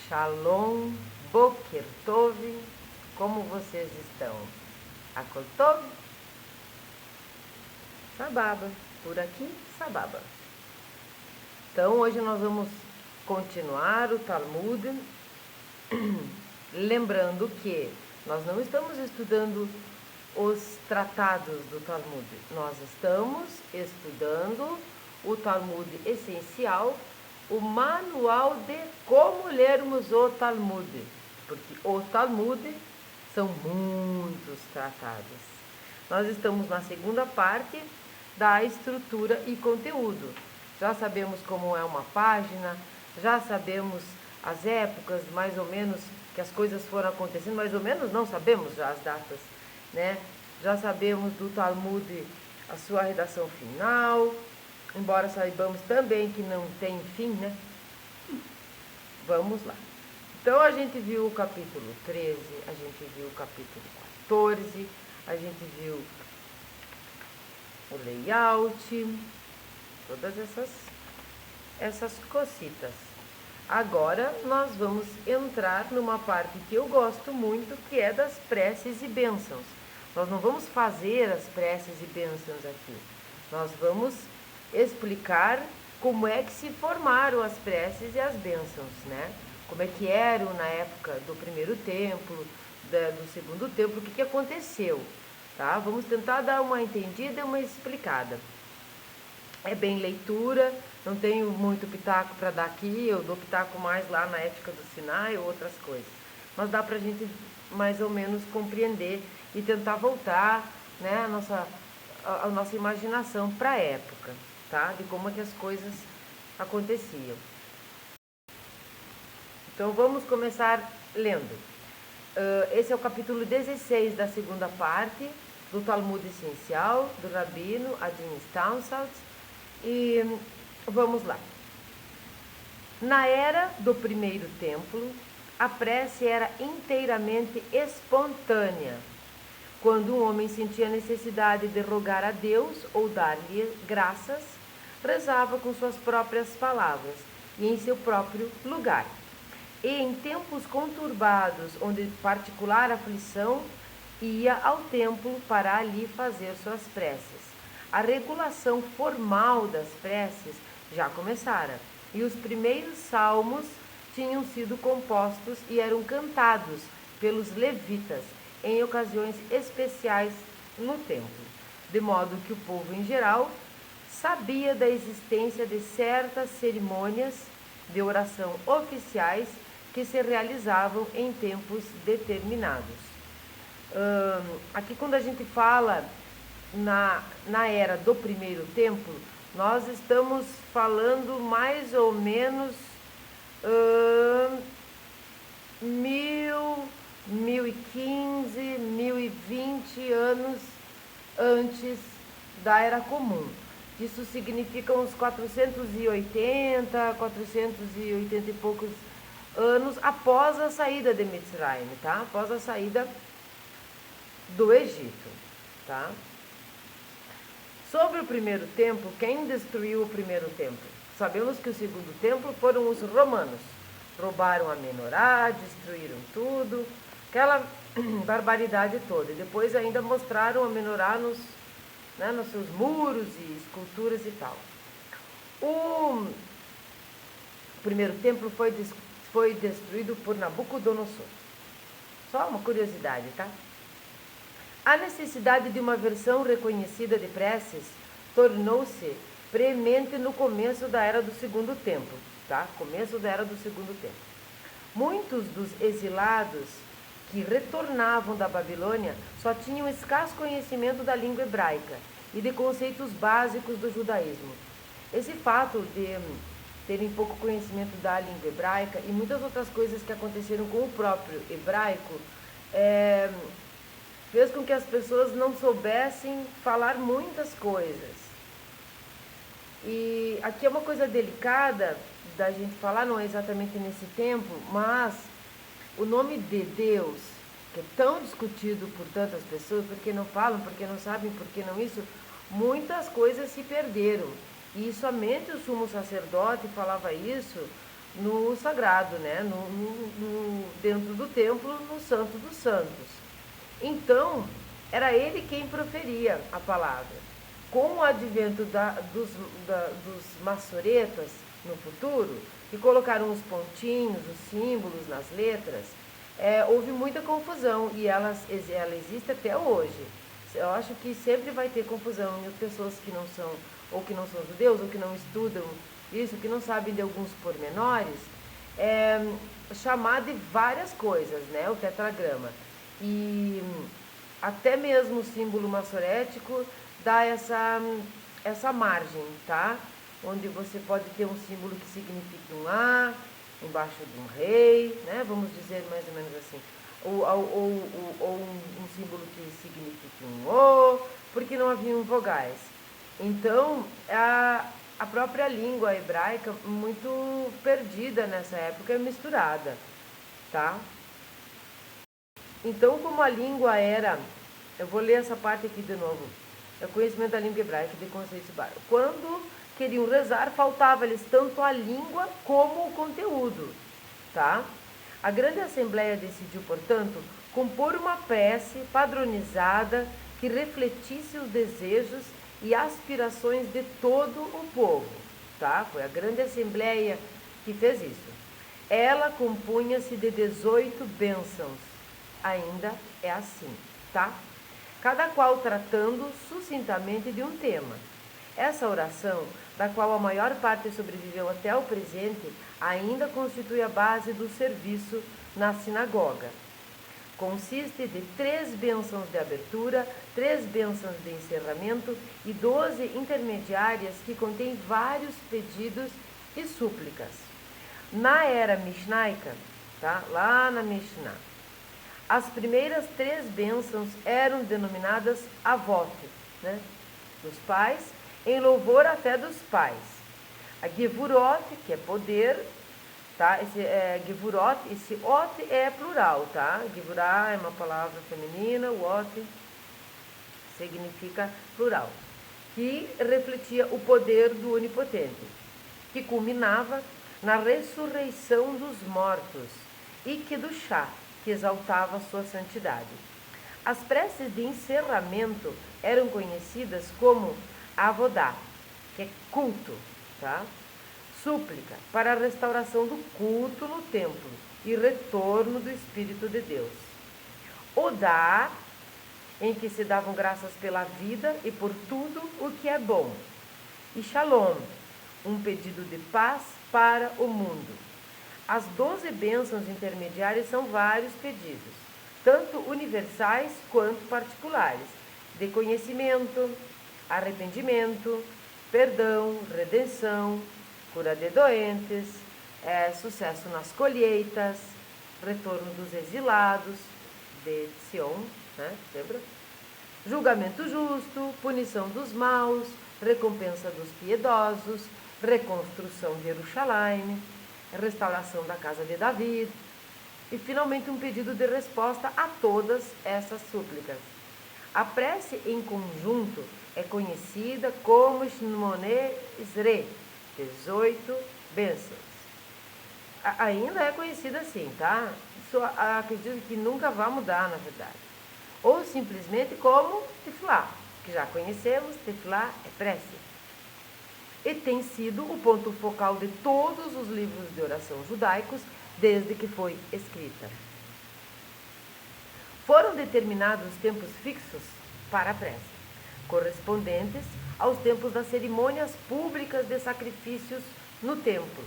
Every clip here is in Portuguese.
Shalom, Boker Tov, como vocês estão? Akol Tov? Sababa, por aqui, Sababa. Então, hoje nós vamos continuar o Talmud, lembrando que nós não estamos estudando os tratados do Talmud, nós estamos estudando o Talmud essencial, o manual de como lermos o Talmud, porque o Talmud são muitos tratados. Nós estamos na segunda parte da estrutura e conteúdo. Já sabemos como é uma página, já sabemos as épocas, mais ou menos, que as coisas foram acontecendo, mais ou menos não sabemos já as datas, né? Já sabemos do Talmud a sua redação final, embora saibamos também que não tem fim, né? Vamos lá. Então, a gente viu o capítulo 13, a gente viu o capítulo 14, a gente viu o layout, todas essas cositas. Agora, nós vamos entrar numa parte que eu gosto muito, que é das preces e bênçãos. Nós não vamos fazer as preces e bênçãos aqui. Nós vamos explicar como é que se formaram as preces e as bênçãos, né? Como é que eram na época do primeiro templo, do segundo templo, o que aconteceu, tá? Vamos tentar dar uma entendida e uma explicada. É bem leitura, não tenho muito pitaco para dar aqui, eu dou pitaco mais lá na ética do Sinai ou outras coisas. Mas dá para a gente mais ou menos compreender e tentar voltar, né, a nossa imaginação para a época, tá? De como é que as coisas aconteciam. Então vamos começar lendo. Esse é o capítulo 16 da segunda parte do Talmud Essencial, do Rabino Adin Staunsalt. E vamos lá. Na era do primeiro templo, a prece era inteiramente espontânea. Quando um homem sentia necessidade de rogar a Deus ou dar-lhe graças, rezava com suas próprias palavras e em seu próprio lugar. E em tempos conturbados, onde particular aflição, ia ao templo para ali fazer suas preces. A regulação formal das preces já começara, e os primeiros salmos tinham sido compostos e eram cantados pelos levitas em ocasiões especiais no templo, de modo que o povo em geral sabia da existência de certas cerimônias de oração oficiais que se realizavam em tempos determinados. Aqui quando a gente fala na era do primeiro templo, nós estamos falando mais ou menos 1015, 1020 anos antes da Era Comum. Isso significa uns 480 e poucos anos após a saída de Mitzrayim, tá? Após a saída do Egito, tá? Sobre o primeiro templo, quem destruiu o primeiro templo? Sabemos que o segundo templo foram os romanos. Roubaram a menorá, destruíram tudo, aquela barbaridade toda. E depois ainda mostraram a menorá nos seus muros e esculturas e tal. O primeiro templo foi destruído por Nabucodonosor. Só uma curiosidade, tá? A necessidade de uma versão reconhecida de preces tornou-se premente no começo da Era do Segundo Templo, tá? Começo da Era do Segundo Templo. Muitos dos exilados que retornavam da Babilônia só tinham escasso conhecimento da língua hebraica e de conceitos básicos do judaísmo. Esse fato de terem pouco conhecimento da língua hebraica e muitas outras coisas que aconteceram com o próprio hebraico fez com que as pessoas não soubessem falar muitas coisas. E aqui é uma coisa delicada da gente falar, não é exatamente nesse tempo, mas o nome de Deus, que é tão discutido por tantas pessoas, porque não falam, porque não sabem, porque não isso, muitas coisas se perderam. E somente o sumo sacerdote falava isso no sagrado, né? Dentro do templo, no Santo dos Santos. Então, era ele quem proferia a palavra. Com o advento dos maçoretas no futuro, que colocaram os pontinhos, os símbolos nas letras, houve muita confusão e ela existe até hoje. Eu acho que sempre vai ter confusão em pessoas que não são, ou que não são judeus, ou que não estudam isso, que não sabem de alguns pormenores, chamar de várias coisas, né, o tetragrama. E até mesmo o símbolo maçorético dá essa margem, tá? Onde você pode ter um símbolo que signifique um A, embaixo de um rei, né? Vamos dizer mais ou menos assim. Ou um símbolo que signifique um O, porque não haviam vogais. Então, a própria língua hebraica, muito perdida nessa época, misturada, tá? Então, como a língua era... Eu vou ler essa parte aqui de novo. É o conhecimento da língua hebraica de conceitos básicos. Quando queriam rezar, faltava-lhes tanto a língua como o conteúdo, tá? A grande assembleia decidiu, portanto, compor uma prece padronizada que refletisse os desejos e aspirações de todo o povo, tá? Foi a grande assembleia que fez isso. Ela compunha-se de 18 bênçãos. Ainda é assim, tá? Cada qual tratando sucintamente de um tema. Essa oração, da qual a maior parte sobreviveu até o presente, ainda constitui a base do serviço na sinagoga. Consiste de 3 bênçãos de abertura, 3 bênçãos de encerramento e 12 intermediárias que contêm vários pedidos e súplicas. Na era mishnaica, tá? Lá na Mishnah, as primeiras 3 bênçãos eram denominadas avot, né? Dos pais, em louvor à fé dos pais. A Gevurot, que é poder, tá? Esse Gevurot, esse ot é plural, tá? Gevurah é uma palavra feminina, o ot significa plural, que refletia o poder do Onipotente, que culminava na ressurreição dos mortos, e que do chá, que exaltava sua santidade. As preces de encerramento eram conhecidas como avodá, que é culto, tá? Súplica para a restauração do culto no templo e retorno do Espírito de Deus. Odá, em que se davam graças pela vida e por tudo o que é bom. E Shalom, um pedido de paz para o mundo. As 12 bênçãos intermediárias são vários pedidos, tanto universais quanto particulares, de conhecimento, arrependimento, perdão, redenção, cura de doentes, sucesso nas colheitas, retorno dos exilados, de Sion, né? Lembra? Julgamento justo, punição dos maus, recompensa dos piedosos, reconstrução de Jerusalém, restauração da casa de Davi e, finalmente, um pedido de resposta a todas essas súplicas. A prece em conjunto é conhecida como Shmoneh Esrei, 18 bênçãos. Ainda é conhecida assim, tá? Isso acredito que nunca vai mudar, na verdade. Ou simplesmente como Tefilá, que já conhecemos, Tefilá é prece. E tem sido o ponto focal de todos os livros de oração judaicos desde que foi escrita. Foram determinados tempos fixos para a prece, correspondentes aos tempos das cerimônias públicas de sacrifícios no templo.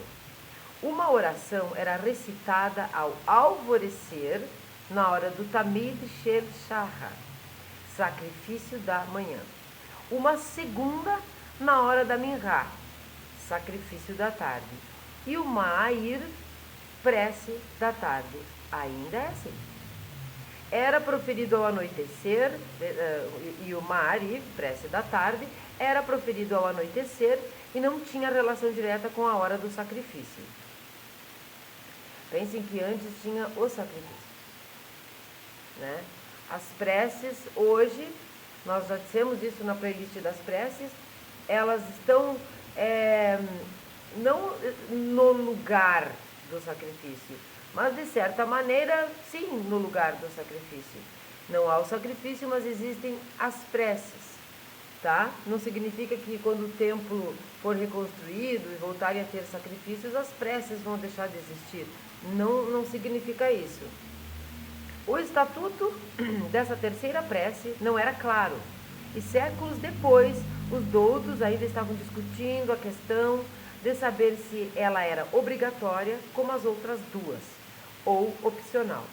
Uma oração era recitada ao alvorecer, na hora do Tamid Shel Shahar, sacrifício da manhã. Uma segunda na hora da Minhá, sacrifício da tarde. E o Ma'ir, prece da tarde. Ainda é assim. Era proferido ao anoitecer, e o Ma'ariv, prece da tarde, era proferido ao anoitecer e não tinha relação direta com a hora do sacrifício. Pensem que antes tinha o sacrifício, né? As preces, hoje, nós já dissemos isso na playlist das preces, elas estão não no lugar do sacrifício, mas de certa maneira, sim, no lugar do sacrifício. Não há o sacrifício, mas existem as preces, tá? Não significa que quando o templo for reconstruído e voltarem a ter sacrifícios, as preces vão deixar de existir. Não, não significa isso. O estatuto dessa terceira prece não era claro. E séculos depois, os doutos ainda estavam discutindo a questão de saber se ela era obrigatória, como as outras duas, ou opcional.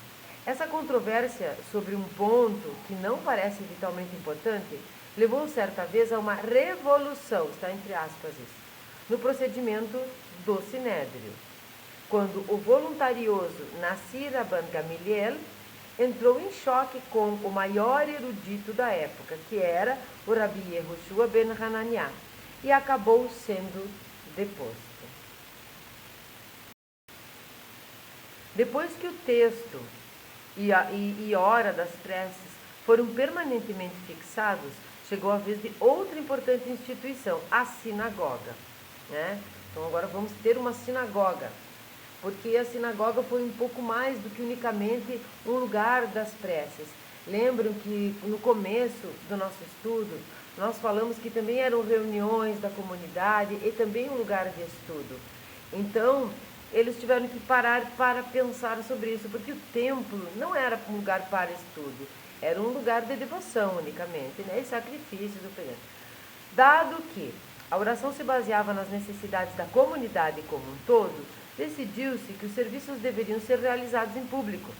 Essa controvérsia sobre um ponto que não parece vitalmente importante levou certa vez a uma revolução, está entre aspas isso, no procedimento do Sinédrio, quando o voluntarioso Nassir Aban Gamaliel entrou em choque com o maior erudito da época, que era o Rabi Yehoshua ben Hananiah, e acabou sendo deposto. Depois que o texto e hora das preces foram permanentemente fixados, chegou a vez de outra importante instituição, a sinagoga, né? Então agora vamos ter uma sinagoga, porque a sinagoga foi um pouco mais do que unicamente um lugar das preces. Lembram que no começo do nosso estudo, nós falamos que também eram reuniões da comunidade e também um lugar de estudo. Então, eles tiveram que parar para pensar sobre isso, porque o templo não era um lugar para estudo, era um lugar de devoção unicamente, né? E sacrifícios. Dado que a oração se baseava nas necessidades da comunidade como um todo, decidiu-se que os serviços deveriam ser realizados em público.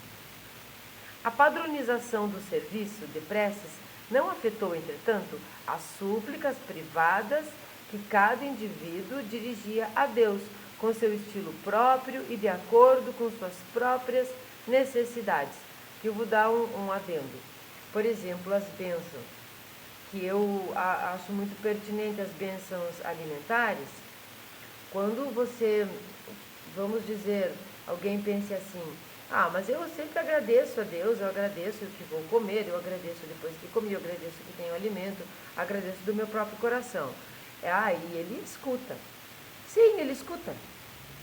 A padronização do serviço de preces não afetou, entretanto, as súplicas privadas que cada indivíduo dirigia a Deus, com seu estilo próprio e de acordo com suas próprias necessidades. Que eu vou dar um adendo. Por exemplo, as bênçãos, que eu acho muito pertinente, as bênçãos alimentares. Quando você, vamos dizer, alguém pense assim, mas eu sempre agradeço a Deus, eu agradeço que vou comer, eu agradeço depois que comi, eu agradeço que tenho alimento, agradeço do meu próprio coração. E ele escuta. Sim, ele escuta,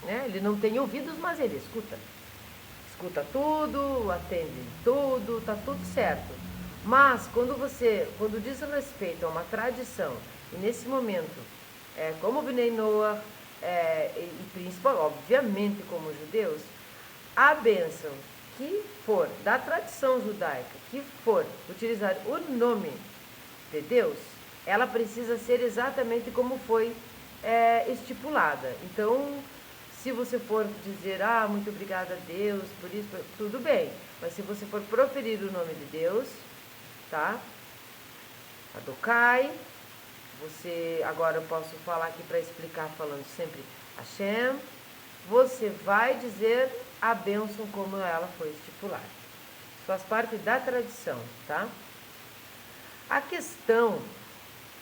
né? Ele não tem ouvidos, mas ele escuta. Escuta tudo, atende tudo, tá tudo certo. Mas quando diz respeito a uma tradição, e nesse momento, como Bnei Noach, e principalmente, obviamente, como judeus, a bênção que for da tradição judaica, que for utilizar o nome de Deus, ela precisa ser exatamente como foi estipulada. Então, se você for dizer, muito obrigada a Deus por isso, tudo bem. Mas se você for proferir o nome de Deus, tá? Adokai. Agora eu posso falar aqui para explicar falando sempre Hashem. Você vai dizer a bênção como ela foi estipulada. Faz parte da tradição, tá? A questão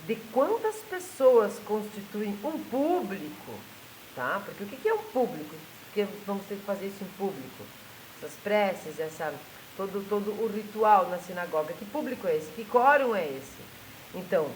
de quantas pessoas constituem um público, tá? Porque o que é um público? Porque vamos ter que fazer isso em público. Essas preces, todo o ritual na sinagoga. Que público é esse? Que quórum é esse? Então,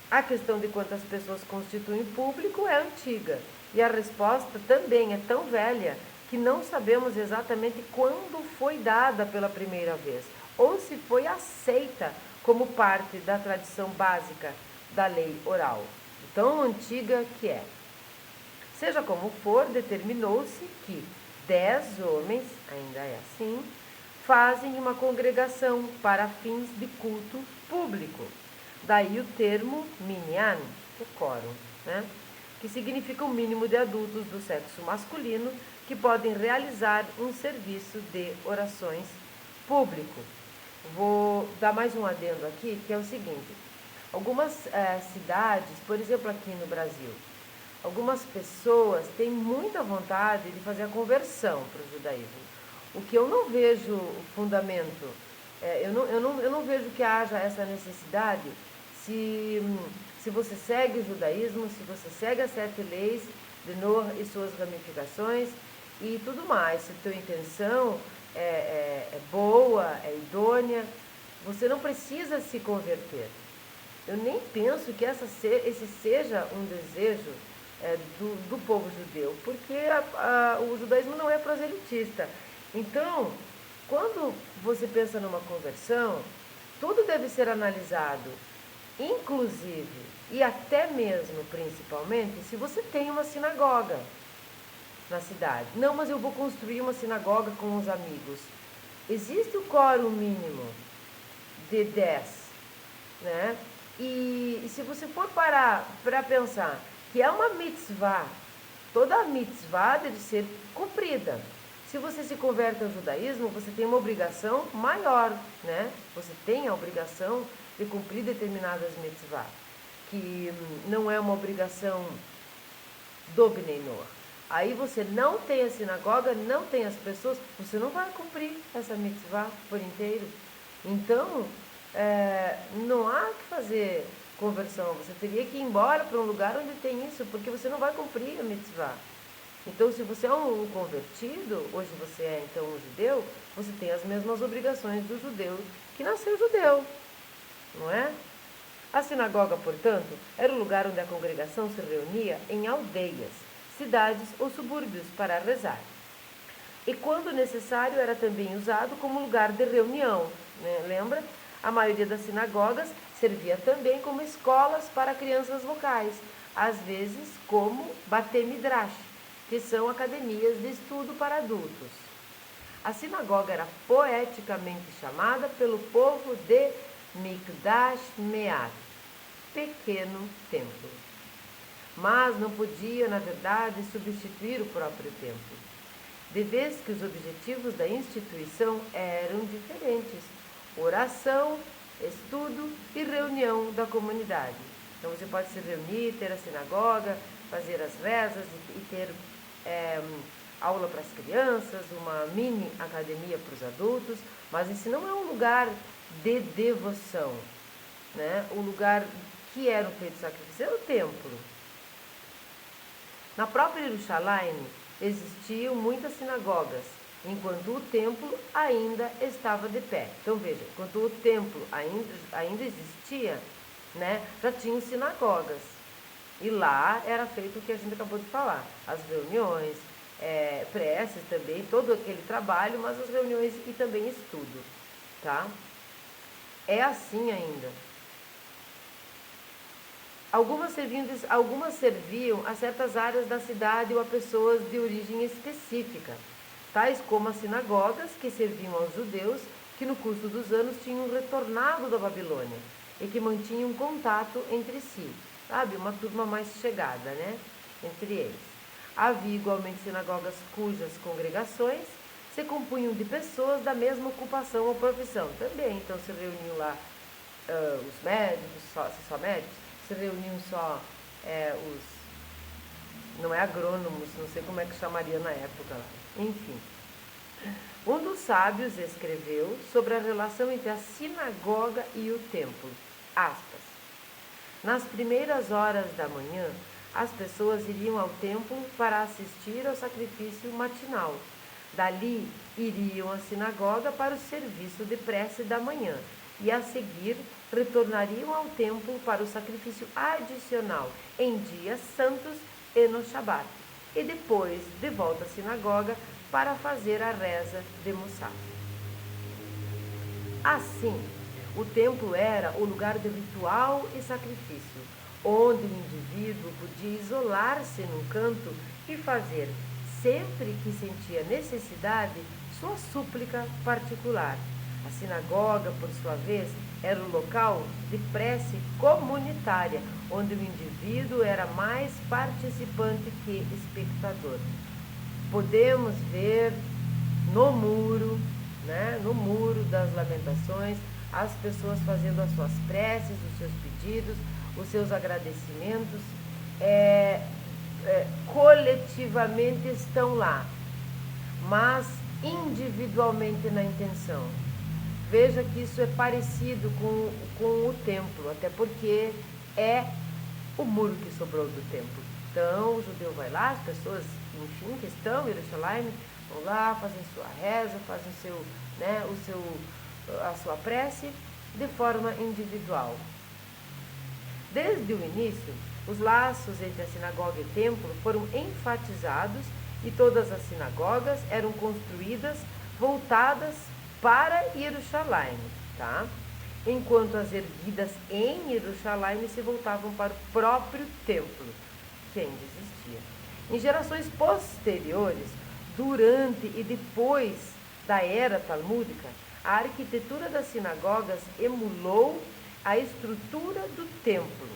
a questão de quantas pessoas constituem público é antiga. E a resposta também é tão velha que não sabemos exatamente quando foi dada pela primeira vez, ou se foi aceita como parte da tradição básica da lei oral, tão antiga que é. Seja como for, determinou-se que 10 homens, ainda é assim, fazem uma congregação para fins de culto público. Daí o termo minyan, que é quórum, né? Que significa o mínimo de adultos do sexo masculino que podem realizar um serviço de orações público. Vou dar mais um adendo aqui, que é o seguinte. Algumas cidades, por exemplo aqui no Brasil, algumas pessoas têm muita vontade de fazer a conversão para o judaísmo. O que eu não vejo fundamento, eu não vejo que haja essa necessidade se você segue o judaísmo, se você segue as 7 leis de Noah e suas ramificações e tudo mais. Se a tua intenção é boa, é idônea, você não precisa se converter. Eu nem penso que esse seja um desejo do povo judeu, porque o judaísmo não é proselitista. Então, quando você pensa numa conversão, tudo deve ser analisado, inclusive e até mesmo, principalmente, se você tem uma sinagoga na cidade. Não, mas eu vou construir uma sinagoga com os amigos. Existe o quórum mínimo de 10, né? E se você for parar para pensar que é uma mitzvah, toda mitzvah deve ser cumprida. Se você se converte ao judaísmo, você tem uma obrigação maior, né? Você tem a obrigação de cumprir determinadas mitzvah, que não é uma obrigação do Bnei Noach. Aí você não tem a sinagoga, não tem as pessoas, você não vai cumprir essa mitzvah por inteiro. Então, não há que fazer conversão, você teria que ir embora para um lugar onde tem isso, porque você não vai cumprir a mitzvah. Então, se você é um convertido, hoje você é então um judeu, você tem as mesmas obrigações do judeu que nasceu judeu, não é? A sinagoga, portanto, era o lugar onde a congregação se reunia em aldeias, cidades ou subúrbios para rezar. E quando necessário era também usado como lugar de reunião, né? Lembra? A maioria das sinagogas servia também como escolas para crianças vocais, às vezes como Batei Midrash, que são academias de estudo para adultos. A sinagoga era poeticamente chamada pelo povo de Mikdash Me'at, pequeno templo. Mas não podia, na verdade, substituir o próprio templo, de vez que os objetivos da instituição eram diferentes: oração, estudo e reunião da comunidade. Então você pode se reunir, ter a sinagoga, fazer as rezas e ter aula para as crianças, uma mini academia para os adultos, mas esse não é um lugar de devoção, né? O lugar que era o feito de sacrifício era o templo. Na própria Jerusalém existiam muitas sinagogas, enquanto o templo ainda estava de pé. Então veja, enquanto o templo ainda existia, né, já tinham sinagogas. E lá era feito o que a gente acabou de falar, as reuniões, preces também, todo aquele trabalho, mas as reuniões e também estudo, tá? É assim ainda. Algumas serviam a certas áreas da cidade ou a pessoas de origem específica, tais como as sinagogas, que serviam aos judeus que no curso dos anos tinham retornado da Babilônia e que mantinham contato entre si, sabe? Uma turma mais chegada, né? Entre eles. Havia igualmente sinagogas cujas congregações se compunham de pessoas da mesma ocupação ou profissão. Também, então, se reuniam lá os médicos, só médicos, se reuniam só não é agrônomos, não sei como é que chamaria na época. Enfim. Um dos sábios escreveu sobre a relação entre a sinagoga e o templo. Aspas. Nas primeiras horas da manhã, as pessoas iriam ao templo para assistir ao sacrifício matinal. Dali, iriam à sinagoga para o serviço de prece da manhã e, a seguir, retornariam ao templo para o sacrifício adicional em dias santos e no Shabat, e depois de volta à sinagoga para fazer a reza de Mussaf. Assim, o templo era o lugar de ritual e sacrifício, onde o indivíduo podia isolar-se num canto e fazer, sempre que sentia necessidade, sua súplica particular. A sinagoga, por sua vez, era o local de prece comunitária, onde o indivíduo era mais participante que espectador. Podemos ver no muro, né, no muro das lamentações, as pessoas fazendo as suas preces, os seus pedidos, os seus agradecimentos, coletivamente estão lá, mas individualmente na intenção. Veja que isso é parecido com o templo, até porque é o muro que sobrou do templo. Então, o judeu vai lá, as pessoas, enfim, que estão em Jerusalém, vão lá, fazem sua reza, fazem a sua prece de forma individual. Desde o início, Os laços entre a sinagoga e o templo foram enfatizados e todas as sinagogas eram construídas voltadas para Jerusalém, tá? Enquanto as erguidas em Jerusalém se voltavam para o próprio templo, que ainda existia. Em gerações posteriores, durante e depois da era talmúdica, a arquitetura das sinagogas emulou a estrutura do templo.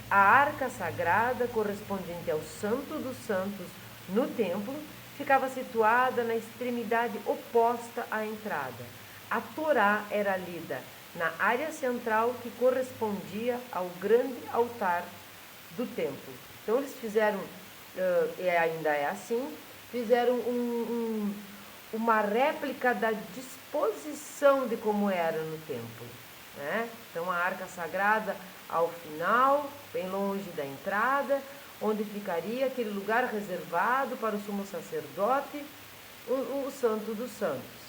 A arca sagrada, correspondente ao Santo dos Santos no templo, ficava situada na extremidade oposta à entrada. A Torá era lida na área central que correspondia ao grande altar do templo. Então eles fizeram, e ainda é assim, fizeram uma réplica da disposição de como era no templo, né? Então a arca sagrada ao final, bem longe da entrada, onde ficaria aquele lugar reservado para o sumo sacerdote, o Santo dos Santos.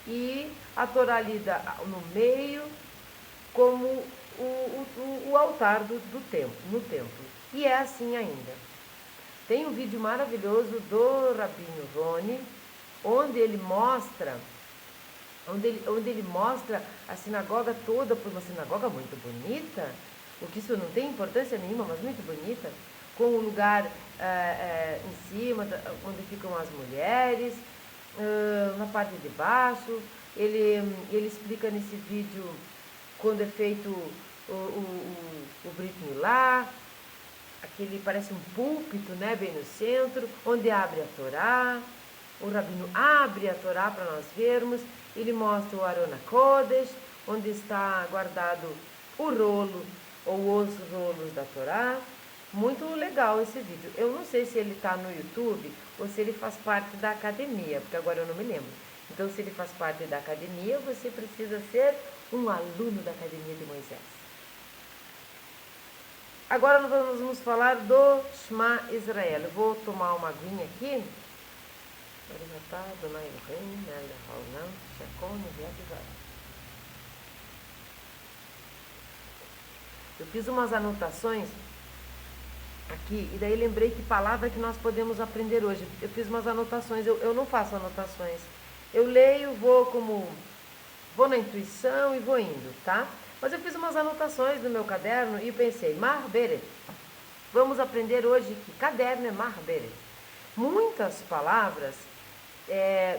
E a Torá lida no meio como o altar do templo, no templo. E é assim ainda. Tem um vídeo maravilhoso do Rabino Roni, onde ele mostra a sinagoga toda, por uma sinagoga muito bonita, porque isso não tem importância nenhuma, mas muito bonita, com um lugar em cima, onde ficam as mulheres, na parte de baixo. Ele explica nesse vídeo quando é feito o Brit Milá, aquele parece um púlpito, né, bem no centro, onde abre a Torá. O Rabino abre a Torá para nós vermos. Ele mostra o Aron HaKodesh, onde está guardado o rolo ou os rolos da Torá. Muito legal esse vídeo. Eu não sei se ele está no YouTube ou se ele faz parte da academia, porque agora eu não me lembro. Então, se ele faz parte da academia, você precisa ser um aluno da Academia de Moisés. Agora nós vamos falar do Shema Israel. Eu vou tomar uma aguinha aqui. Eu fiz umas anotações aqui, e daí lembrei que palavra que nós podemos aprender hoje. Eu fiz umas anotações, eu não faço anotações. Eu leio, vou na intuição e vou indo, tá? Mas eu fiz umas anotações no meu caderno e pensei, Mar Beret. Vamos aprender hoje que caderno é Mar Beret. Muitas palavras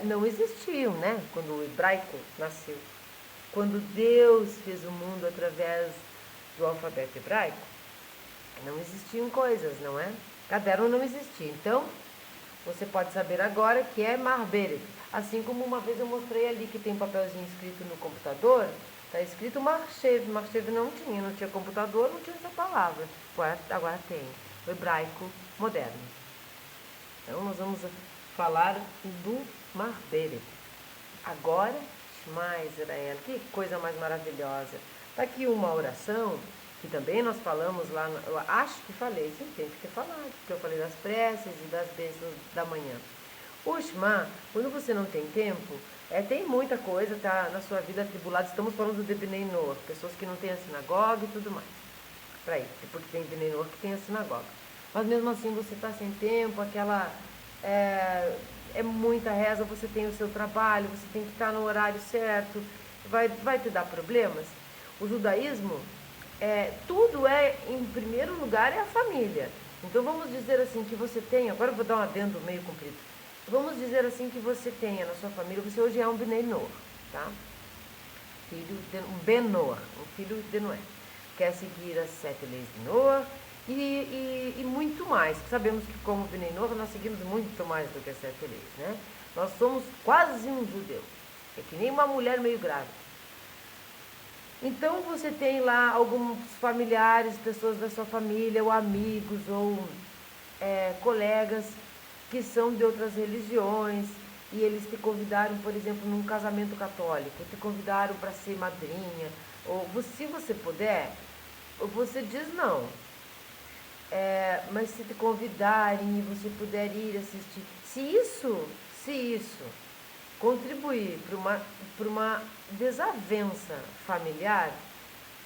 não existiam, né? Quando o hebraico nasceu. Quando Deus fez o mundo através do alfabeto hebraico, não existiam coisas, não é? Caderno não existia. Então, você pode saber agora que é Mar Beret. Assim como uma vez eu mostrei ali que tem um papelzinho escrito no computador, está escrito Marchev. Marchev não tinha computador, não tinha essa palavra. Agora tem. O hebraico moderno. Então, nós vamos falar do Mar Beret. Agora, Shema Israel. Que coisa mais maravilhosa. Está aqui uma oração que também nós falamos lá, eu acho que falei, sim, tem que ter falado, porque eu falei das preces e das bênçãos da manhã. O Shema, quando você não tem tempo, tem muita coisa, tá na sua vida atribulada. Estamos falando de Bnei Noach, pessoas que não têm a sinagoga e tudo mais. Para ir, porque tem Bnei Noach que tem a sinagoga. Mas mesmo assim você está sem tempo, aquela é muita reza, você tem o seu trabalho, você tem que estar no horário certo, vai te dar problemas. O judaísmo, tudo em primeiro lugar, é a família. Então vamos dizer assim que você tem, agora eu vou dar um adendo meio comprido. Vamos dizer assim que você tenha na sua família, você hoje é um Bnei Noach, tá? Um Ben Noach, um filho de Noé. Quer seguir as 7 leis de Noah e muito mais. Sabemos que como Bnei Noach nós seguimos muito mais do que as 7 leis, né? Nós somos quase um judeu. É que nem uma mulher meio grávida. Então você tem lá alguns familiares, pessoas da sua família, ou amigos, ou colegas que são de outras religiões, e eles te convidaram, por exemplo, num casamento católico, te convidaram para ser madrinha, ou se você puder, você diz não. Mas se te convidarem e você puder ir assistir, se isso contribuir para uma desavença familiar,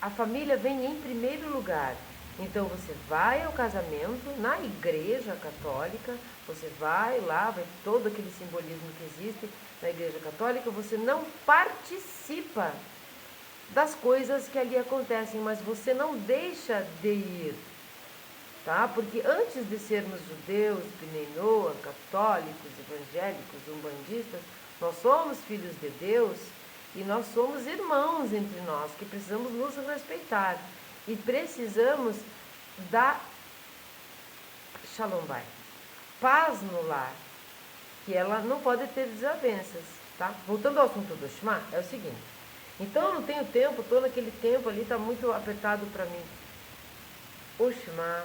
a família vem em primeiro lugar. Então você vai ao casamento na igreja católica, você vai lá, vai todo aquele simbolismo que existe na igreja católica, você não participa das coisas que ali acontecem, mas você não deixa de ir, tá? Porque antes de sermos judeus, Pinenoa, católicos, evangélicos, umbandistas, nós somos filhos de Deus e nós somos irmãos entre nós, que precisamos nos respeitar e precisamos da Shalom Bay, paz no lar, que ela não pode ter desavenças, tá? Voltando ao assunto do Shema, é o seguinte. Então eu não tenho tempo, todo aquele tempo ali está muito apertado para mim. O Shema,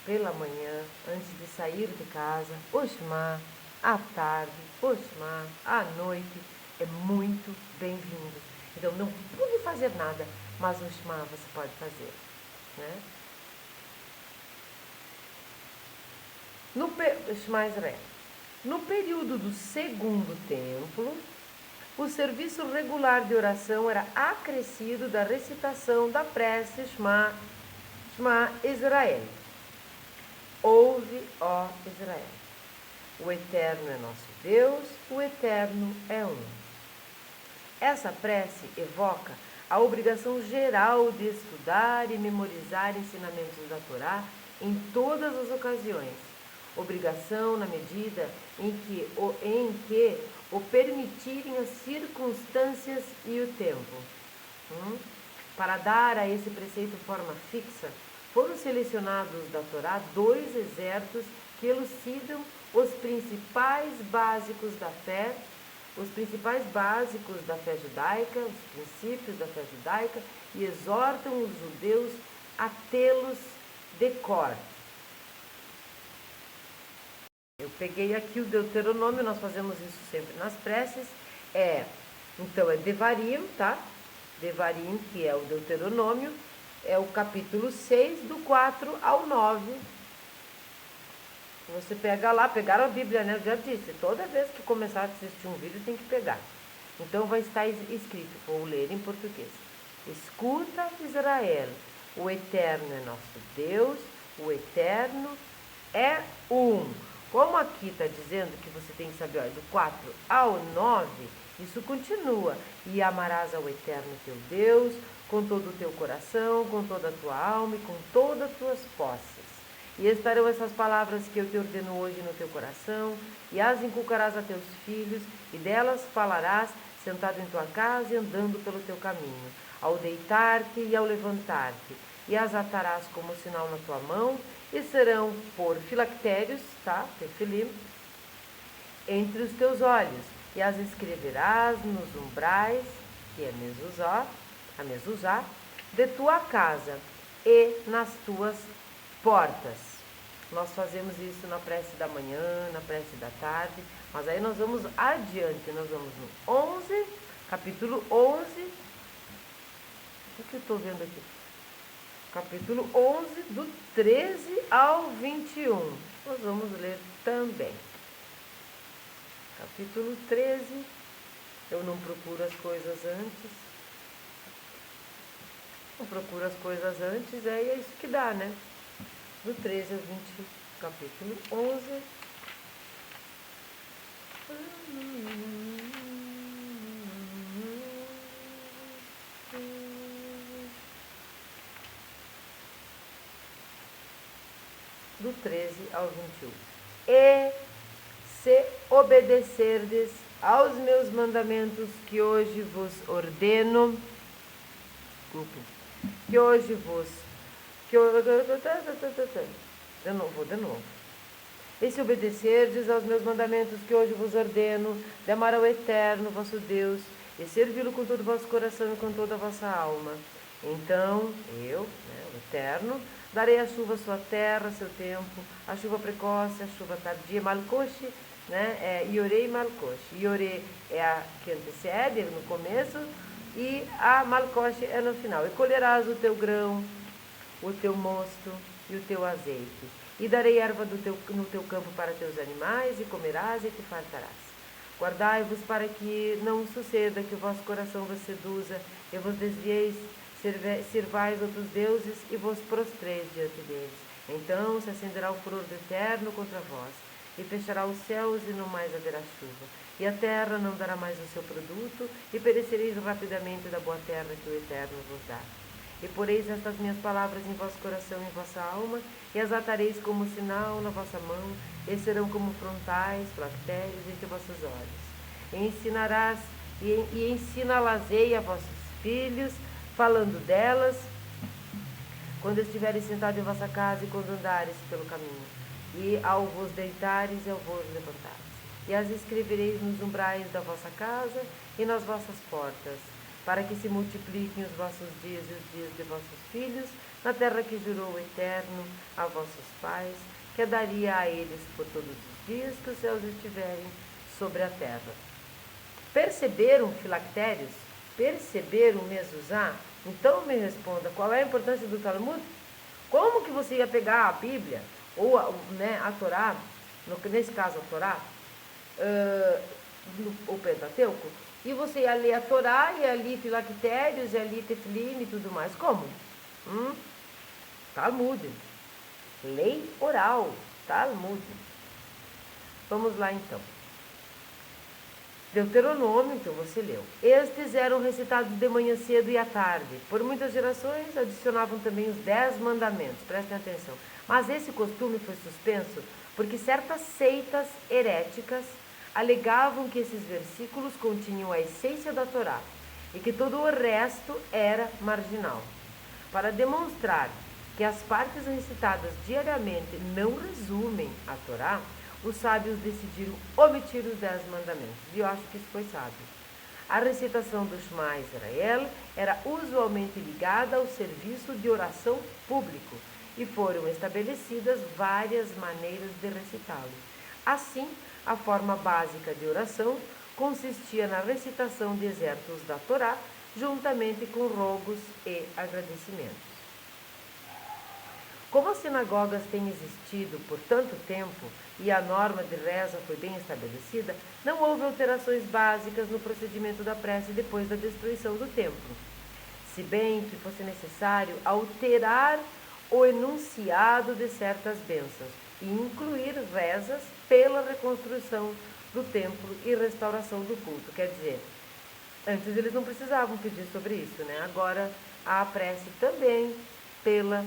pela manhã, antes de sair de casa, o Shema, à tarde, o Shema, à noite, é muito bem-vindo. Então não pude fazer nada, mas o Shema você pode fazer, né? Shema Israel. No período do segundo templo, o serviço regular de oração era acrescido da recitação da prece Shema Israel. Ouve, ó Israel. O Eterno é nosso Deus, o Eterno é um. Essa prece evoca a obrigação geral de estudar e memorizar ensinamentos da Torá em todas as ocasiões. Obrigação na medida em que o permitirem as circunstâncias e o tempo. Para dar a esse preceito forma fixa, foram selecionados da Torá 2 excertos que elucidam os principais básicos da fé judaica, os princípios da fé judaica, e exortam os judeus a tê-los de cor. Eu peguei aqui o Deuteronômio, nós fazemos isso sempre nas preces. Então é Devarim, tá? Devarim, que é o Deuteronômio, é o capítulo 6, do 4 ao 9. Você pega lá, pegaram a Bíblia, né? Eu já disse, toda vez que começar a assistir um vídeo tem que pegar. Então vai estar escrito, vou ler em português. Escuta, Israel, o Eterno é nosso Deus, o Eterno é um. Como aqui está dizendo que você tem que saber, olha, do 4 ao 9, isso continua. E amarás ao Eterno teu Deus com todo o teu coração, com toda a tua alma e com todas as tuas posses. E estarão essas palavras que eu te ordeno hoje no teu coração, e as inculcarás a teus filhos, e delas falarás sentado em tua casa e andando pelo teu caminho, ao deitar-te e ao levantar-te, e as atarás como sinal na tua mão, e serão por filactérios, tá? Tefilim, entre os teus olhos, e as escreverás nos umbrais, que é a mezuzá, de tua casa, e nas tuas portas. Nós fazemos isso na prece da manhã, na prece da tarde, mas aí nós vamos adiante, nós vamos no 11, capítulo 11, o que eu estou vendo aqui? Capítulo 11, do 13 ao 21. Nós vamos ler também. Capítulo 13, eu não procuro as coisas antes. Não procuro as coisas antes, aí é isso que dá, né? Do 13 ao 20, capítulo 11. Do 13 ao 21. E se obedecerdes aos meus mandamentos que hoje vos ordeno, que hoje vos... De novo. E se obedecerdes aos meus mandamentos que hoje vos ordeno, de amar ao Eterno, vosso Deus, e servi-lo com todo o vosso coração e com toda a vossa alma, então eu, o Eterno, darei a chuva à sua terra, a seu tempo, a chuva precoce, a chuva tardia, malcoche, Iorei e malcoche. Iorei é a que antecede, no começo, e a malcoche é no final. E colherás o teu grão, o teu mosto e o teu azeite. E darei erva no teu campo para teus animais, e comerás e te fartarás. Guardai-vos para que não suceda que o vosso coração vos seduza, e vos desvieis Sirvais outros deuses e vos prostreis diante deles. Então se acenderá o furor do Eterno contra vós, e fechará os céus e não mais haverá chuva. E a terra não dará mais o seu produto, e perecereis rapidamente da boa terra que o Eterno vos dá. E poreis estas minhas palavras em vosso coração e em vossa alma, e as atareis como sinal na vossa mão, e serão como frontais, filactérios entre vossos olhos. E ensinarás, e ensiná-las-ei a vossos filhos, falando delas, quando estiveres sentados em vossa casa e quando andares pelo caminho, e ao vos deitares e ao vos levantares. E as escrevereis nos umbrais da vossa casa e nas vossas portas, para que se multipliquem os vossos dias e os dias de vossos filhos, na terra que jurou o Eterno a vossos pais, que a daria a eles por todos os dias que os céus estiverem sobre a terra. Perceberam, filactérios? Perceberam, Mezuzá? Então me responda, qual é a importância do Talmud? Como que você ia pegar a Bíblia, ou a Torá, nesse caso a Torá, o Pentateuco, e você ia ler a Torá, ia ler filactérios, ia ler Tefilin e tudo mais? Como? Talmud. Lei oral. Talmud. Vamos lá então. Deuteronômio, então você leu. Estes eram recitados de manhã cedo e à tarde. Por muitas gerações adicionavam também os 10 mandamentos. Prestem atenção. Mas esse costume foi suspenso porque certas seitas heréticas alegavam que esses versículos continham a essência da Torá e que todo o resto era marginal. Para demonstrar que as partes recitadas diariamente não resumem a Torá, os sábios decidiram omitir os 10 mandamentos. E eu acho que isso foi sábio. A recitação do Shema Israel era usualmente ligada ao serviço de oração público e foram estabelecidas várias maneiras de recitá-lo. Assim, a forma básica de oração consistia na recitação de excertos da Torá, juntamente com rogos e agradecimentos. Como as sinagogas têm existido por tanto tempo e a norma de reza foi bem estabelecida, não houve alterações básicas no procedimento da prece depois da destruição do templo. Se bem que fosse necessário alterar o enunciado de certas bênçãos e incluir rezas pela reconstrução do templo e restauração do culto. Quer dizer, antes eles não precisavam pedir sobre isso, né? Agora há a prece também pela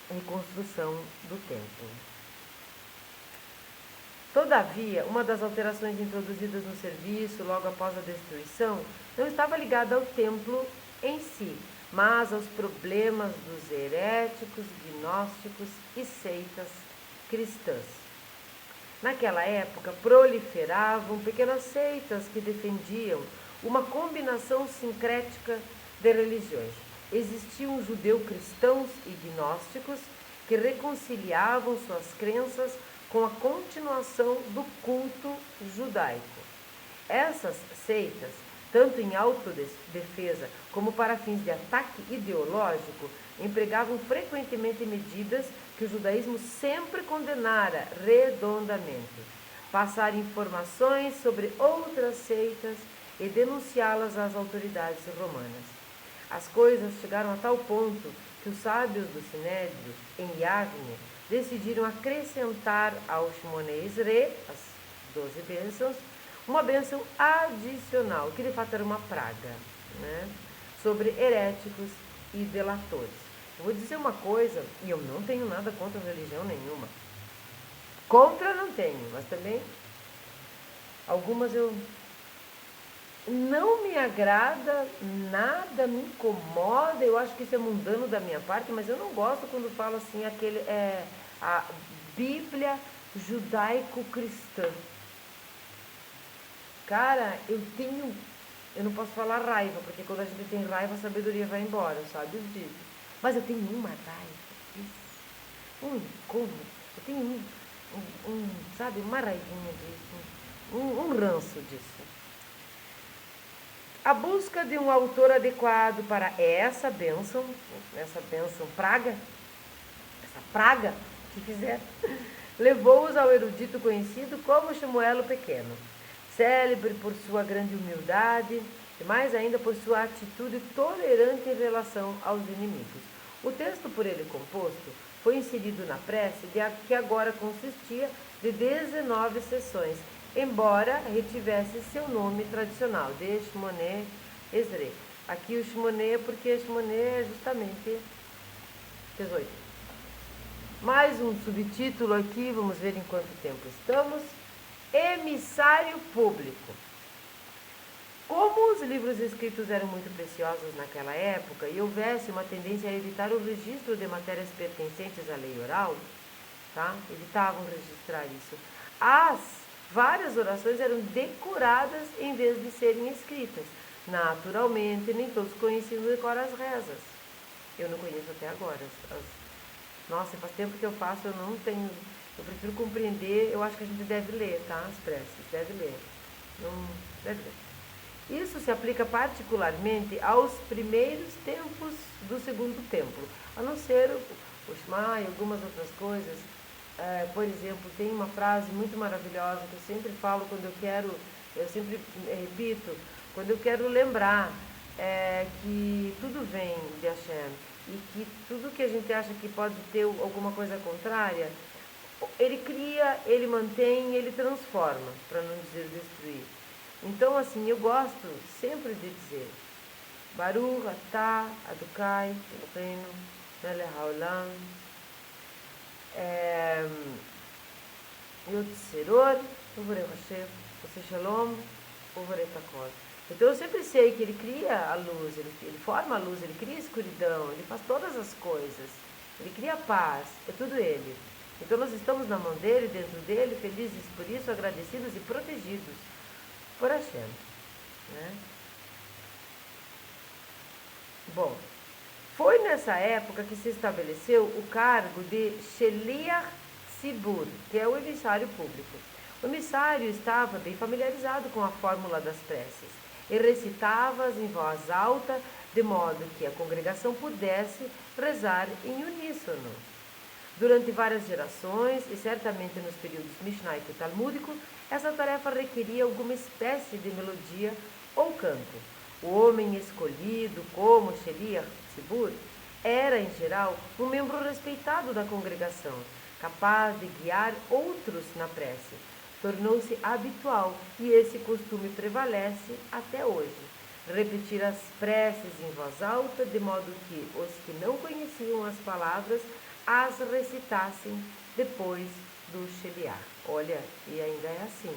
reconstrução do templo. Todavia, uma das alterações introduzidas no serviço logo após a destruição não estava ligada ao templo em si, mas aos problemas dos heréticos, gnósticos e seitas cristãs. Naquela época, proliferavam pequenas seitas que defendiam uma combinação sincrética de religiões. Existiam judeu-cristãos e gnósticos que reconciliavam suas crenças com a continuação do culto judaico. Essas seitas, tanto em autodefesa como para fins de ataque ideológico, empregavam frequentemente medidas que o judaísmo sempre condenara redondamente: passar informações sobre outras seitas e denunciá-las às autoridades romanas. As coisas chegaram a tal ponto que os sábios do Sinédrio, em Yavne, decidiram acrescentar ao Shmoneh Esrei, as 12 bênçãos, uma bênção adicional, que de fato era uma praga, né, sobre heréticos e delatores. Eu vou dizer uma coisa, e eu não tenho nada contra religião nenhuma. Contra não tenho, mas também algumas eu não me agrada, nada me incomoda, eu acho que isso é mundano da minha parte, mas eu não gosto quando falo assim, a Bíblia judaico-cristã. Cara, eu não posso falar raiva, porque quando a gente tem raiva, a sabedoria vai embora, sabe disso. Mas eu tenho uma raiva disso, um incômodo, eu tenho sabe, uma raivinha disso, um ranço disso. A busca de um autor adequado para essa bênção praga, essa praga que fizeram, levou-os ao erudito conhecido como Shemuel o Pequeno, célebre por sua grande humildade e mais ainda por sua atitude tolerante em relação aos inimigos. O texto por ele composto foi inserido na prece, que agora consistia de 19 sessões, embora retivesse seu nome tradicional, de Shmoneh Esrei. Aqui o Shmoneh, porque Shmoneh é justamente 18. Mais um subtítulo aqui, vamos ver em quanto tempo estamos. Emissário público. Como os livros escritos eram muito preciosos naquela época e houvesse uma tendência a evitar o registro de matérias pertencentes à lei oral, tá? Evitavam registrar isso. As várias orações eram decoradas em vez de serem escritas. Naturalmente, nem todos conheciam decorar as rezas. Eu não conheço até agora. Nossa, faz tempo que eu faço, eu não tenho... Eu prefiro compreender, eu acho que a gente deve ler, tá? As preces, deve ler. Não, deve ler. Isso se aplica particularmente aos primeiros tempos do segundo templo, a não ser o Shema e algumas outras coisas. Por exemplo, tem uma frase muito maravilhosa que eu sempre falo quando eu quero, eu sempre repito, quando eu quero lembrar que tudo vem de Hashem e que tudo que a gente acha que pode ter alguma coisa contrária, ele cria, ele mantém, ele transforma, para não dizer destruir. Então, assim, eu gosto sempre de dizer Baruch Atah Adonai Eloheinu Melech Haolam Yod Tzeror Uvorei Hashem Oseh Shalom Uvorei Takol. Então eu sempre sei que ele cria a luz, ele forma a luz, ele cria a escuridão, ele faz todas as coisas, ele cria a paz, é tudo ele. Então nós estamos na mão dele, dentro dele, felizes por isso, agradecidos e protegidos por Hashem, né? Bom, foi nessa época que se estabeleceu o cargo de Sheliach Tzibur, que é o emissário público. O emissário estava bem familiarizado com a fórmula das preces e recitava-as em voz alta, de modo que a congregação pudesse rezar em uníssono. Durante várias gerações, e certamente nos períodos mishnaico e talmúdico, essa tarefa requeria alguma espécie de melodia ou canto. O homem escolhido como Sheliach Tzibur era, em geral, um membro respeitado da congregação, capaz de guiar outros na prece. Tornou-se habitual e esse costume prevalece até hoje. Repetir as preces em voz alta, de modo que os que não conheciam as palavras as recitassem depois do Sheliach. Olha, e ainda é assim,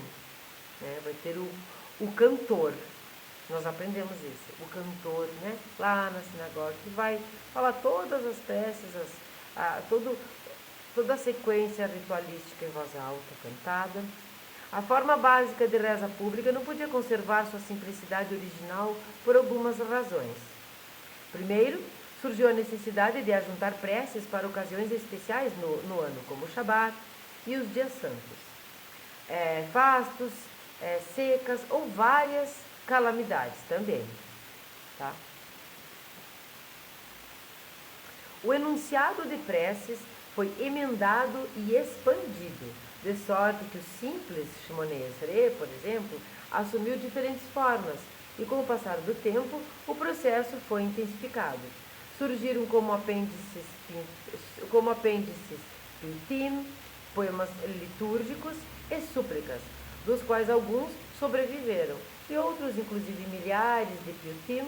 né? Vai ter o cantor, nós aprendemos isso, o cantor, né? Lá na sinagoga, que vai falar todas as preces, toda a sequência ritualística em voz alta, cantada. A forma básica de reza pública não podia conservar sua simplicidade original por algumas razões. Primeiro, surgiu a necessidade de ajuntar preces para ocasiões especiais no ano, como o Shabat e os dias santos, fastos, secas ou várias calamidades também. Tá? O enunciado de preces foi emendado e expandido, de sorte que o simples Shmoneh Esrei, por exemplo, assumiu diferentes formas, e com o passar do tempo, o processo foi intensificado. Surgiram como apêndices pintim, poemas litúrgicos e súplicas, dos quais alguns sobreviveram, e outros, inclusive milhares de piutim,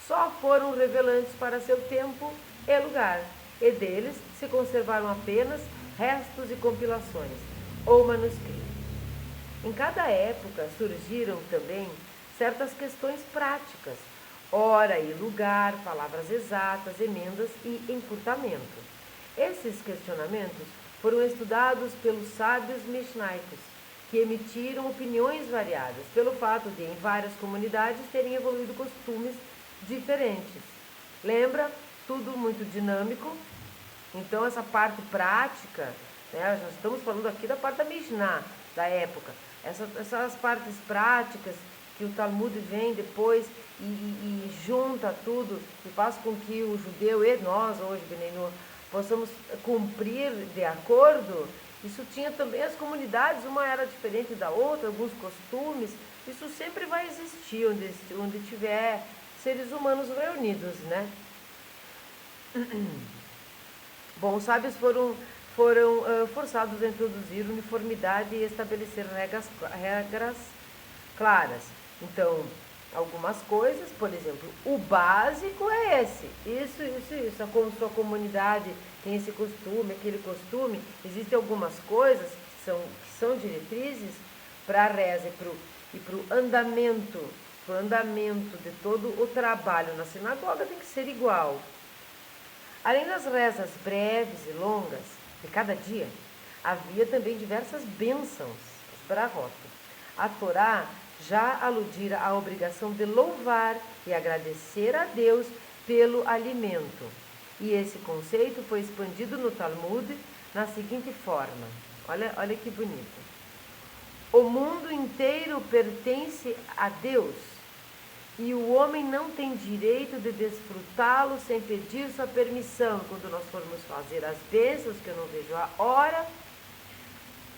só foram revelantes para seu tempo e lugar, e deles se conservaram apenas restos e compilações, ou manuscritos. Em cada época surgiram também certas questões práticas, hora e lugar, palavras exatas, emendas e encurtamento. Esses questionamentos foram estudados pelos sábios mishnaicos, que emitiram opiniões variadas, pelo fato de, em várias comunidades, terem evoluído costumes diferentes. Lembra? Tudo muito dinâmico. Então, essa parte prática, né, nós estamos falando aqui da parte da Mishnah, da época. Essas partes práticas que o Talmud vem depois e junta tudo e faz com que o judeu e nós, hoje, Benenu, possamos cumprir de acordo, Isso tinha também as comunidades, uma era diferente da outra, alguns costumes. Isso sempre vai existir onde tiver seres humanos reunidos, né? Bom, os sábios foram forçados a introduzir uniformidade e estabelecer regras claras. Então, algumas coisas, por exemplo, o básico é esse. Isso. A sua comunidade tem esse costume, aquele costume. Existem algumas coisas que são diretrizes para a reza e para o andamento de todo o trabalho na sinagoga tem que ser igual. Além das rezas breves e longas de cada dia, havia também diversas bênçãos, as brahot. A Torá já aludira à obrigação de louvar e agradecer a Deus pelo alimento. E esse conceito foi expandido no Talmud na seguinte forma. Olha que bonito. O mundo inteiro pertence a Deus e o homem não tem direito de desfrutá-lo sem pedir sua permissão. Quando nós formos fazer as bênçãos, que eu não vejo a hora,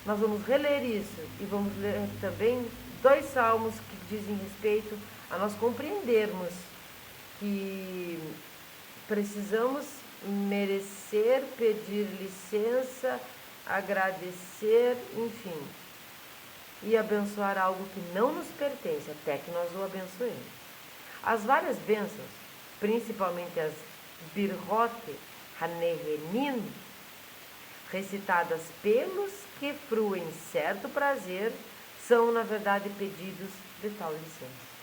nós vamos reler isso e vamos ler também 2 salmos que dizem respeito a nós compreendermos que precisamos merecer, pedir licença, agradecer, enfim, e abençoar algo que não nos pertence, até que nós o abençoemos. As várias bênçãos, principalmente as Birhot Hanehenin, recitadas pelos que fruem certo prazer, são, na verdade, pedidos de tal licença.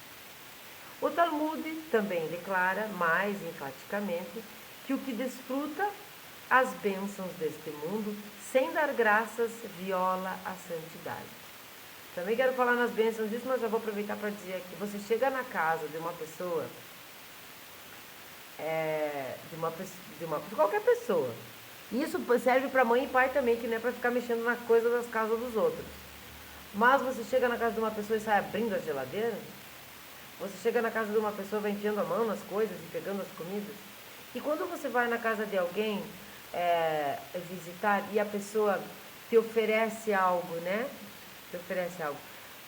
O Talmud também declara, mais enfaticamente, que o que desfruta as bênçãos deste mundo, sem dar graças, viola a santidade. Também quero falar nas bênçãos disso, mas já vou aproveitar para dizer aqui. Você chega na casa de uma pessoa, de qualquer pessoa. E isso serve para mãe e pai também, que não é para ficar mexendo na coisa das casas dos outros. Mas você chega na casa de uma pessoa e sai abrindo a geladeira. Você chega na casa de uma pessoa, vai enfiando a mão nas coisas e pegando as comidas. E quando você vai na casa de alguém visitar e a pessoa te oferece algo, né? Te oferece algo.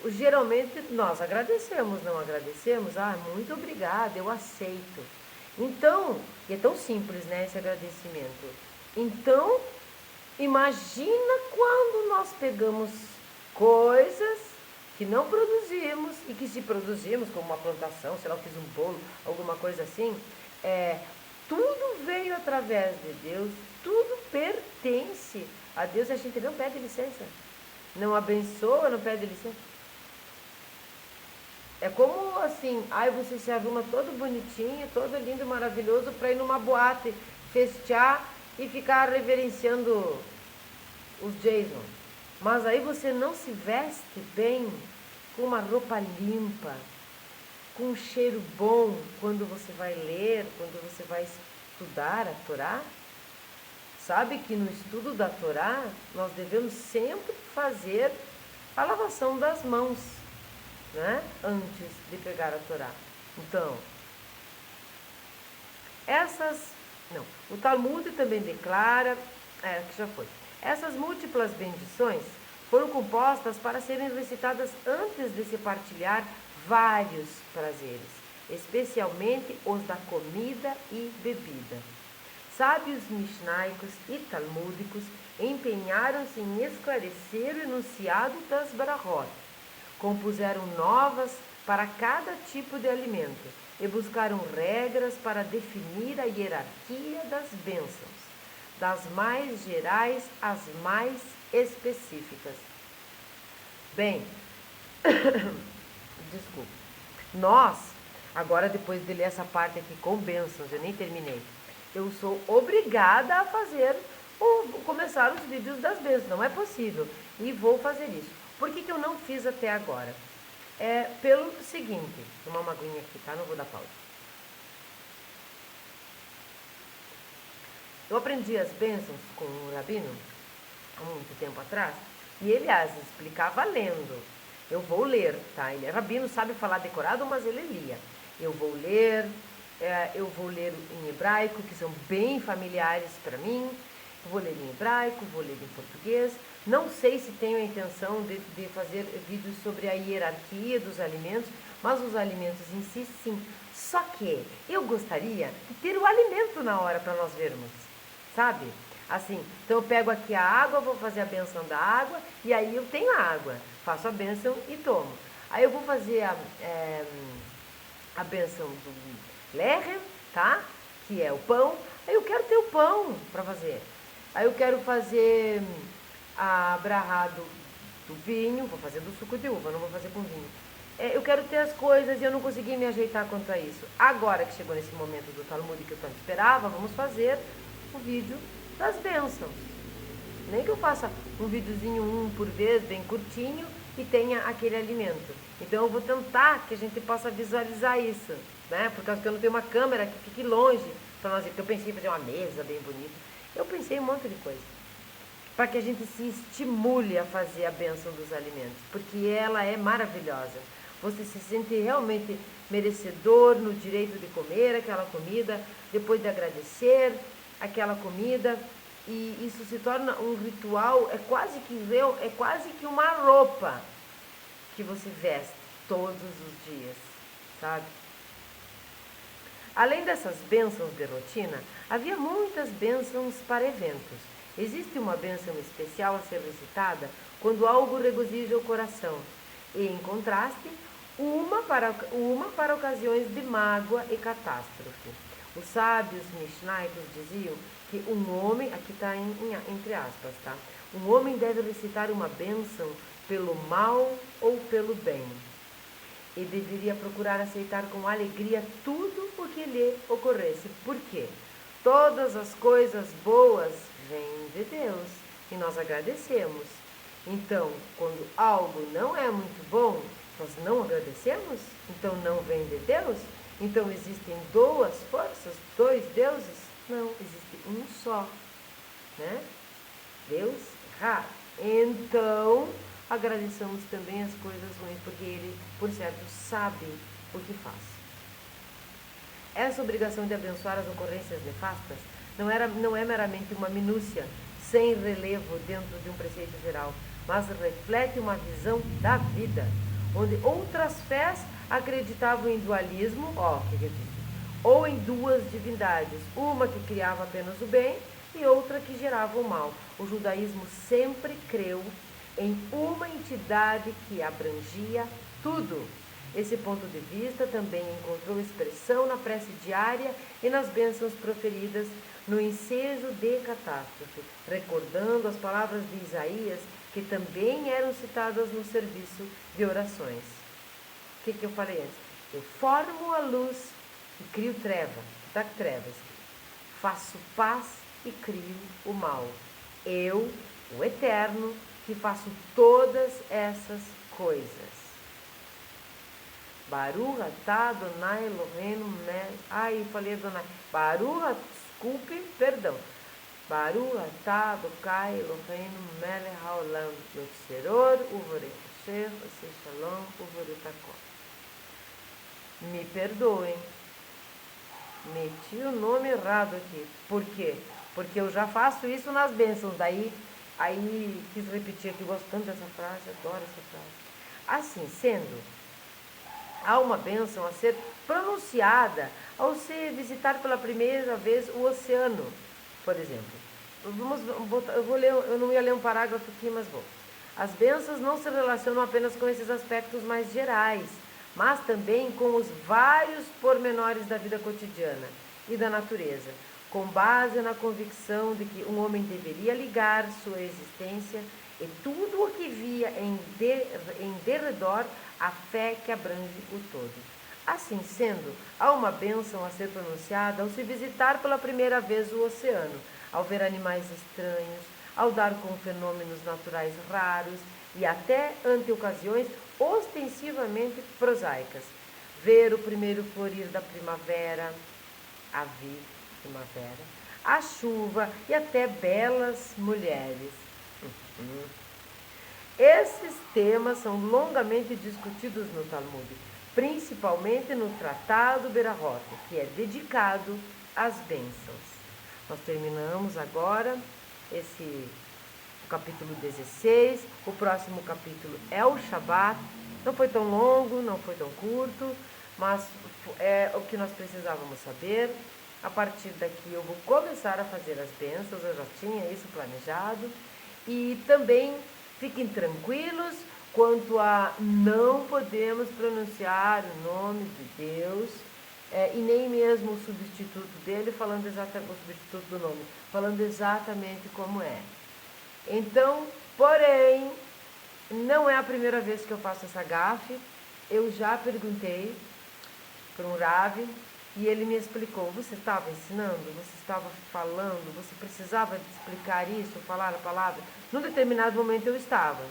Geralmente nós agradecemos, não agradecemos? Ah, muito obrigada, eu aceito. Então, e é tão simples, né, esse agradecimento. Então, imagina quando nós pegamos coisas que não produzimos e que se produzimos, como uma plantação, sei lá, eu fiz um bolo, alguma coisa assim, tudo veio através de Deus, tudo pertence a Deus e a gente não pede licença. Não abençoa, não pede licença. É como assim, aí você se arruma todo bonitinho, todo lindo, maravilhoso para ir numa boate, festear e ficar reverenciando os Jason. Mas aí você não se veste bem, com uma roupa limpa, com um cheiro bom quando você vai ler, quando você vai estudar a Torá. Sabe que no estudo da Torá, nós devemos sempre fazer a lavação das mãos, né? Antes de pegar a Torá. Então, o Talmud também declara, que já foi, essas múltiplas bendições foram compostas para serem recitadas antes de se partilhar vários prazeres, especialmente os da comida e bebida. Sábios mishnaicos e talmúdicos empenharam-se em esclarecer o enunciado das brahot, compuseram novas para cada tipo de alimento e buscaram regras para definir a hierarquia das bênçãos, das mais gerais às mais específicas. Bem, desculpa, nós, agora depois de ler essa parte aqui com bênçãos, eu nem terminei, eu sou obrigada a começar os vídeos das bênçãos, não é possível, e vou fazer isso. Por que eu não fiz até agora? Pelo seguinte, vou tomar uma aguinha aqui, tá? Não vou dar pausa. Eu aprendi as bênçãos com o Rabino, há muito tempo atrás, e ele as explicava lendo. Eu vou ler, tá? Ele é Rabino, sabe falar decorado, mas ele lia. Eu vou ler em hebraico, que são bem familiares para mim, Vou ler em hebraico, vou ler em português. Não sei se tenho a intenção de fazer vídeos sobre a hierarquia dos alimentos, mas os alimentos em si, sim. Só que eu gostaria de ter o alimento na hora para nós vermos, sabe? Assim, então eu pego aqui a água, vou fazer a benção da água, e aí eu tenho a água, faço a benção e tomo. Aí eu vou fazer a benção do lechem, tá? Que é o pão. Aí eu quero ter o pão para fazer. Aí eu quero fazer a brahá do vinho, vou fazer do suco de uva, não vou fazer com vinho. Eu quero ter as coisas e eu não consegui me ajeitar quanto a isso. Agora que chegou nesse momento do Talmud que eu tanto esperava, vamos fazer o vídeo das bênçãos. Nem que eu faça um videozinho um por vez, bem curtinho, e tenha aquele alimento. Então eu vou tentar que a gente possa visualizar isso, né? Por causa que eu não tenho uma câmera que fique longe para nós. Porque eu pensei em fazer uma mesa bem bonita. Eu pensei em um monte de coisa. Para que a gente se estimule a fazer a bênção dos alimentos. Porque ela é maravilhosa. Você se sente realmente merecedor no direito de comer aquela comida, depois de agradecer aquela comida. E isso se torna um ritual, é quase que uma roupa que você veste todos os dias, sabe? Além dessas bênçãos de rotina, havia muitas bênçãos para eventos. Existe uma bênção especial a ser recitada quando algo regozija o coração. E, em contraste, uma para ocasiões de mágoa e catástrofe. Os sábios misnaicos diziam que um homem, aqui está entre aspas, tá? Um homem deve recitar uma bênção pelo mal ou pelo bem. E deveria procurar aceitar com alegria tudo o que lhe ocorresse. Por quê? Todas as coisas boas vêm de Deus e nós agradecemos. Então, quando algo não é muito bom, nós não agradecemos? Então não vem de Deus? Então existem duas forças, dois deuses? Não, existe um só, né? Deus, Ra. Então, agradeçamos também as coisas ruins, porque Ele, por certo, sabe o que faz. Essa obrigação de abençoar as ocorrências nefastas não é meramente uma minúcia, sem relevo dentro de um preceito geral, mas reflete uma visão da vida, onde outras fés acreditavam em dualismo, ou em duas divindades, uma que criava apenas o bem e outra que gerava o mal. O judaísmo sempre creu em uma entidade que abrangia tudo. Esse ponto de vista também encontrou expressão na prece diária e nas bênçãos proferidas no ensejo de catástrofe, recordando as palavras de Isaías, que também eram citadas no serviço de orações. O que eu falei antes? Eu formo a luz e crio trevas. Faço paz e crio o mal. Eu, o Eterno, que faço todas essas coisas. Baruch atah Adonai Eloheinu melech... eu falei Adonai. Baruch atah Adonai Eloheinu melech haolam yotzeror uvorechasher aseh shalom uvoretakol. Me perdoem. Meti o nome errado aqui. Por quê? Porque eu já faço isso nas bênçãos. Aí quis repetir aqui, gosto tanto dessa frase, adoro essa frase. Assim sendo, há uma bênção a ser pronunciada ao se visitar pela primeira vez o oceano, por exemplo. Eu não ia ler um parágrafo aqui, mas vou. As bênçãos não se relacionam apenas com esses aspectos mais gerais, mas também com os vários pormenores da vida cotidiana e da natureza, com base na convicção de que um homem deveria ligar sua existência e tudo o que via em derredor à fé que abrange o todo. Assim sendo, há uma bênção a ser pronunciada ao se visitar pela primeira vez o oceano, ao ver animais estranhos, ao dar com fenômenos naturais raros e até ante ocasiões ostensivamente prosaicas. Ver o primeiro florir da primavera, a chuva e até belas mulheres. Esses temas são longamente discutidos no Talmud, principalmente no Tratado Berahot, que é dedicado às bênçãos. Nós terminamos agora o capítulo 16. O próximo capítulo é o Shabat. Não foi tão longo, não foi tão curto, mas é o que nós precisávamos saber. A partir daqui eu vou começar a fazer as bênçãos, eu já tinha isso planejado. E também fiquem tranquilos quanto a não podemos pronunciar o nome de Deus, e nem mesmo o substituto dele, falando exatamente o substituto do nome, falando exatamente como é. Então, porém, não é a primeira vez que eu faço essa gafe. Eu já perguntei para um Rav e ele me explicou. Você estava ensinando? Você estava falando? Você precisava explicar isso, falar a palavra? Num determinado momento eu estava.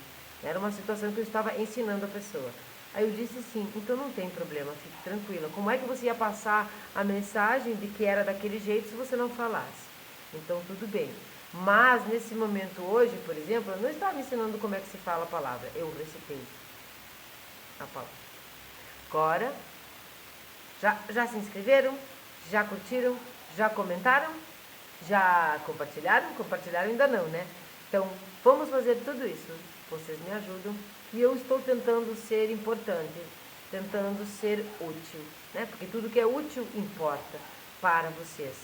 Era uma situação que eu estava ensinando a pessoa. Aí eu disse sim, então não tem problema, fique tranquila. Como é que você ia passar a mensagem de que era daquele jeito se você não falasse? Então tudo bem. Mas nesse momento hoje, por exemplo, eu não estava ensinando como é que se fala a palavra. Eu recitei a palavra. Agora, já se inscreveram? Já curtiram? Já comentaram? Já compartilharam? Compartilharam ainda não, né? Então, vamos fazer tudo isso. Vocês me ajudam. E eu estou tentando ser importante, tentando ser útil, né? Porque tudo que é útil importa para vocês.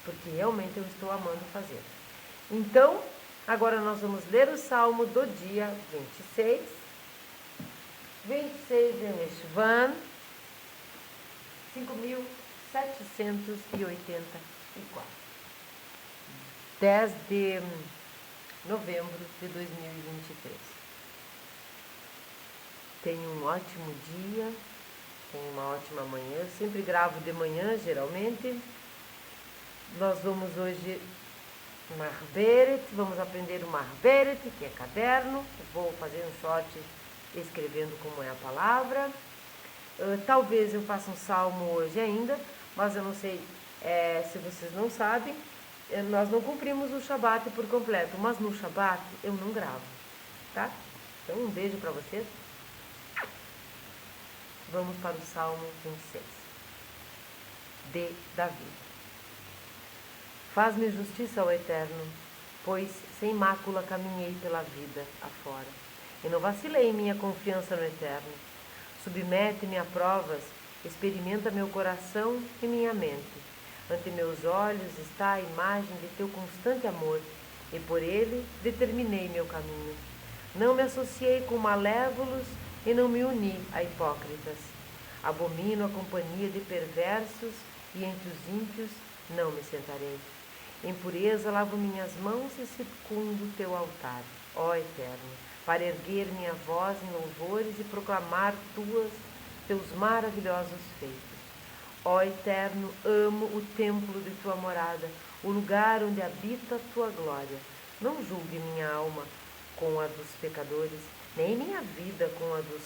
Porque realmente eu estou amando fazer. Então, agora nós vamos ler o Salmo do dia 26. 26 de Neshvan, 5.784. 10 de novembro de 2023. Tenha um ótimo dia, tenha uma ótima manhã. Eu sempre gravo de manhã, geralmente. Nós vamos hoje Mahberet, vamos aprender o Mahberet, que é caderno. Eu vou fazer um short escrevendo como é a palavra. Talvez eu faça um salmo hoje ainda, mas eu não sei se vocês não sabem. Nós não cumprimos o Shabat por completo, mas no Shabat eu não gravo, tá? Então um beijo para vocês. Vamos para o Salmo 26, de Davi. Faz-me justiça, ó Eterno, pois sem mácula caminhei pela vida afora, e não vacilei minha confiança no Eterno. Submete-me a provas, experimenta meu coração e minha mente. Ante meus olhos está a imagem de teu constante amor, e por ele determinei meu caminho. Não me associei com malévolos e não me uni a hipócritas. Abomino a companhia de perversos e entre os ímpios não me sentarei. Em pureza lavo minhas mãos e circundo teu altar, ó Eterno, para erguer minha voz em louvores e proclamar teus maravilhosos feitos. Ó Eterno, amo o templo de tua morada, o lugar onde habita a tua glória. Não julgue minha alma com a dos pecadores, nem minha vida com a dos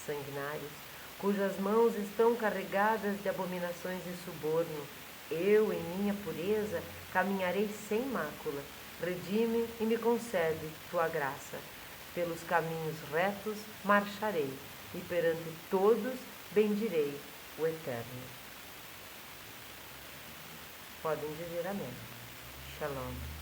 sanguinários, cujas mãos estão carregadas de abominações e suborno. Eu, em minha pureza, caminharei sem mácula. Redime e me concede tua graça. Pelos caminhos retos marcharei, e perante todos bendirei o Eterno. Podem dizer amém. Shalom.